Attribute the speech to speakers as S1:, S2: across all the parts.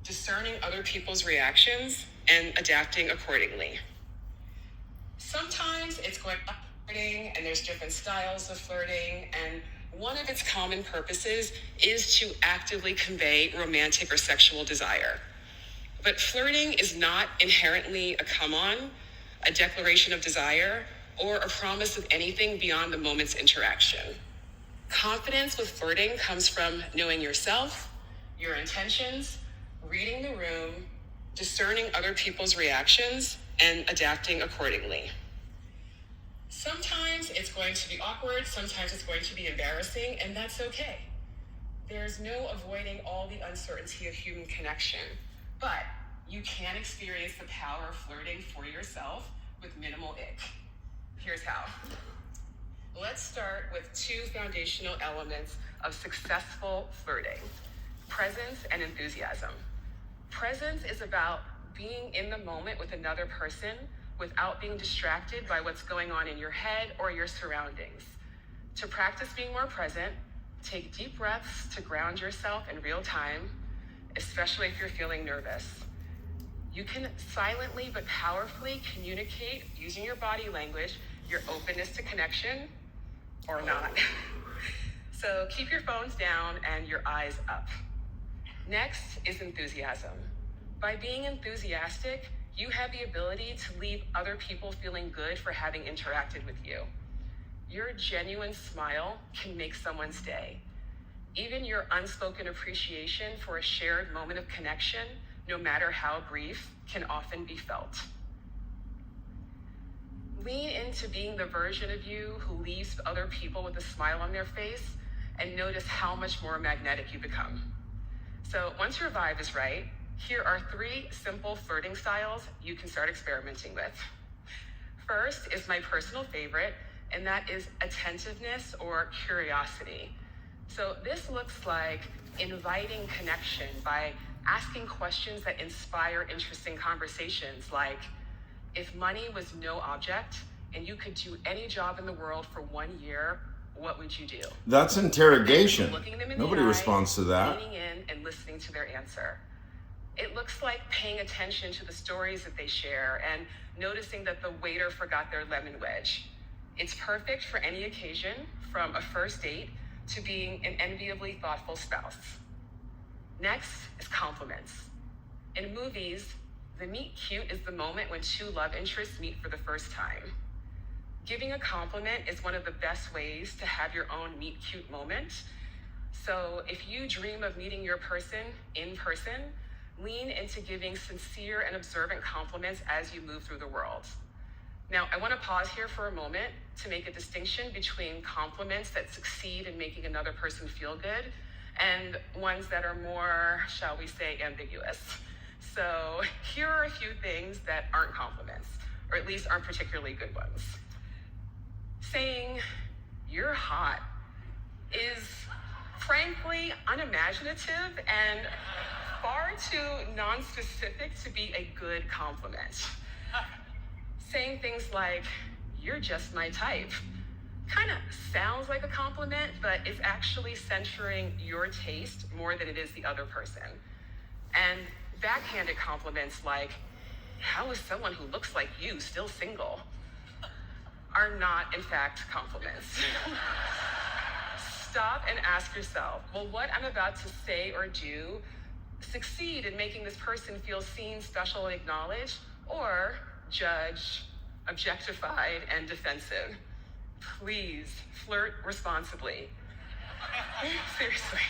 S1: discerning other people's reactions and adapting accordingly. Sometimes it's going to be flirting, and there's different styles of flirting, and one of its common purposes is to actively convey romantic or sexual desire. But flirting is not inherently a come-on, a declaration of desire, or a promise of anything beyond the moment's interaction. Confidence with flirting comes from knowing yourself, your intentions, reading the room, discerning other people's reactions, and adapting accordingly. Sometimes it's going to be awkward, sometimes it's going to be embarrassing, and that's okay. There's no avoiding all the uncertainty of human connection, but you can experience the power of flirting for yourself with minimal ick. Here's how. Let's start with two foundational elements of successful flirting: presence and enthusiasm. Presence is about being in the moment with another person without being distracted by what's going on in your head or your surroundings. To practice being more present, take deep breaths to ground yourself in real time, especially if you're feeling nervous. You can silently but powerfully communicate using your body language, your openness to connection, or not. So keep your phones down and your eyes up. Next is enthusiasm. By being enthusiastic, you have the ability to leave other people feeling good for having interacted with you. Your genuine smile can make someone's day. Even your unspoken appreciation for a shared moment of connection, no matter how brief, can often be felt. Lean into being the version of you who leaves other people with a smile on their face, and notice how much more magnetic you become. So once your vibe is right, here are 3 simple flirting styles you can start experimenting with. First is my personal favorite, and that is attentiveness or curiosity. So this looks like inviting connection by asking questions that inspire interesting conversations, like, if money was no object and you could do any job in the world for 1 year, what would you do?
S2: That's interrogation.
S1: Looking them in
S2: Nobody
S1: the
S2: responds to that.
S1: Leaning in and listening to their answer. It looks like paying attention to the stories that they share and noticing that the waiter forgot their lemon wedge. It's perfect for any occasion, from a first date to being an enviably thoughtful spouse. Next is compliments. In movies, the meet cute is the moment when 2 love interests meet for the first time. Giving a compliment is one of the best ways to have your own meet cute moment. So if you dream of meeting your person in person, lean into giving sincere and observant compliments as you move through the world. Now, I want to pause here for a moment to make a distinction between compliments that succeed in making another person feel good and ones that are more, shall we say, ambiguous. So here are a few things that aren't compliments, or at least aren't particularly good ones. Saying, "You're hot," is frankly unimaginative and far too non-specific to be a good compliment. Saying things like, "You're just my type," kind of sounds like a compliment, but it's actually censoring your taste more than it is the other person. And backhanded compliments like, "How is someone who looks like you still single?" are not, in fact, compliments. Stop and ask yourself, will what I'm about to say or do succeed in making this person feel seen, special, and acknowledged, or judged, objectified, and defensive? Please flirt responsibly. Seriously.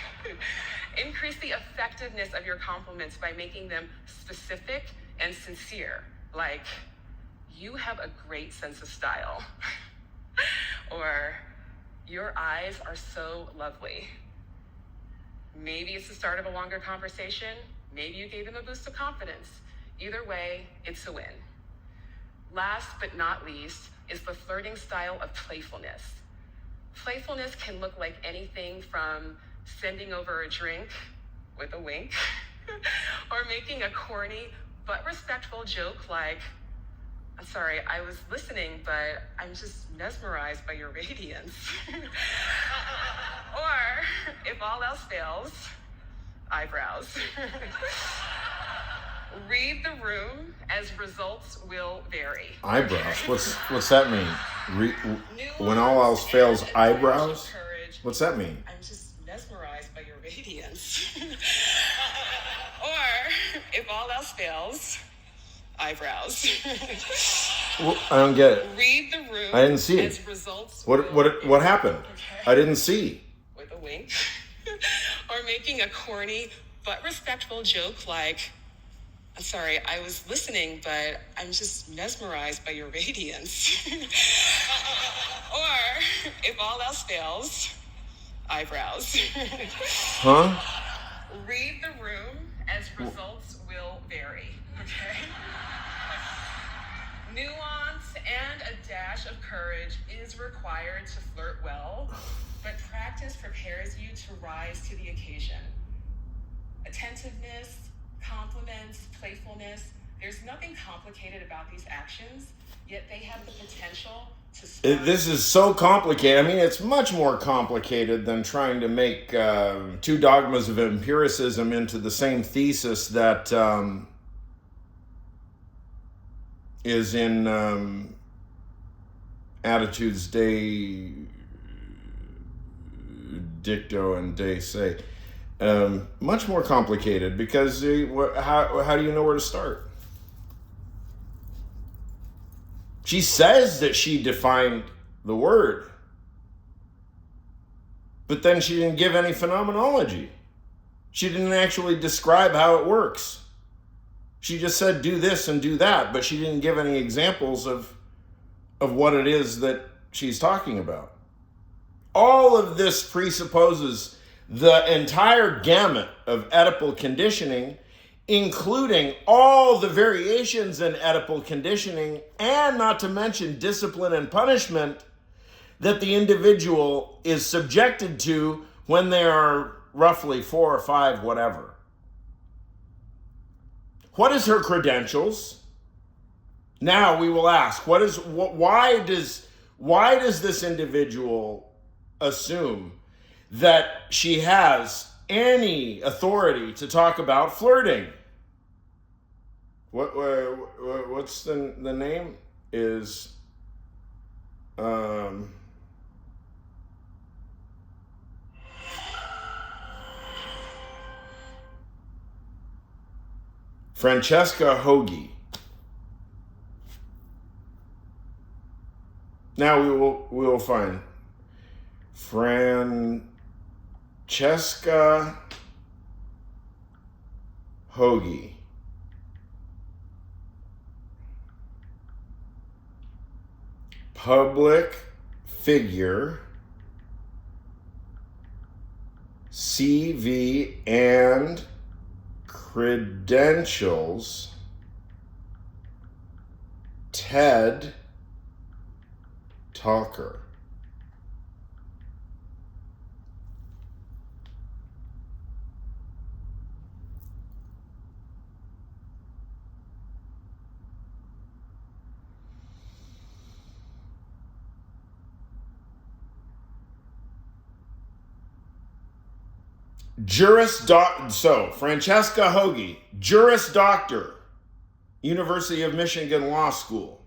S1: Increase the effectiveness of your compliments by making them specific and sincere, like, "You have a great sense of style," or "Your eyes are so lovely." Maybe it's the start of a longer conversation. Maybe you gave them a boost of confidence. Either way, it's a win. Last but not least is the flirting style of playfulness. Playfulness can look like anything from sending over a drink with a wink or making a corny but respectful joke like, "I'm sorry, I was listening, but I'm just mesmerized by your radiance." Or, if all else fails, eyebrows. Read the room, as results will vary.
S2: Eyebrows. What's that mean? When all else fails, eyebrows? What's that mean?
S1: I'm just mesmerized by your radiance. Or, if all else fails, eyebrows.
S2: Well, I don't get it.
S1: Read the room.
S2: I didn't see it.
S1: As results
S2: What happened? I didn't see.
S1: With a wink. Or making a corny but respectful joke like, I'm sorry, I was listening, but I'm just mesmerized by your radiance. Or, if all else fails, eyebrows.
S2: Huh?
S1: Read the room, as results will vary. Okay? Nuance and a dash of courage is required to flirt well, but practice prepares you to rise to the occasion. Attentiveness, compliments, playfulness, there's nothing complicated about these actions, yet they have the potential to spark.
S2: This is so complicated. I mean, it's much more complicated than trying to make two dogmas of empiricism into the same thesis that is in Attitudes de Dicto and de Se. Much more complicated because how do you know where to start? She says that she defined the word, but then she didn't give any phenomenology. She didn't actually describe how it works. She just said do this and do that, but she didn't give any examples of what it is that she's talking about. All of this presupposes the entire gamut of Oedipal conditioning, including all the variations in Oedipal conditioning, and not to mention discipline and punishment that the individual is subjected to when they are roughly 4 or 5, whatever. What is her credentials? Now we will ask, why does this individual assume that she has any authority to talk about flirting? What's the name is Francesca Hogi. Now we will find Francesca Hogi. Public figure, CV and credentials, TED Talker. So, Francesca Hogi, Juris Doctor, University of Michigan Law School.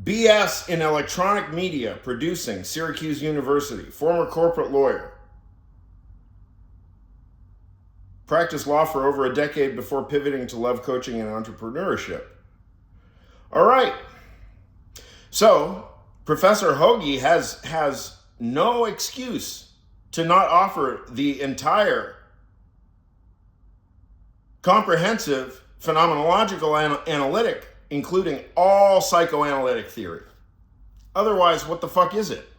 S2: BS in Electronic Media, Producing, Syracuse University. Former corporate lawyer. Practiced law for over a decade before pivoting to love coaching and entrepreneurship. All right. So, Professor Hogi has no excuse to not offer the entire comprehensive phenomenological analytic, including all psychoanalytic theory. Otherwise, what the fuck is it?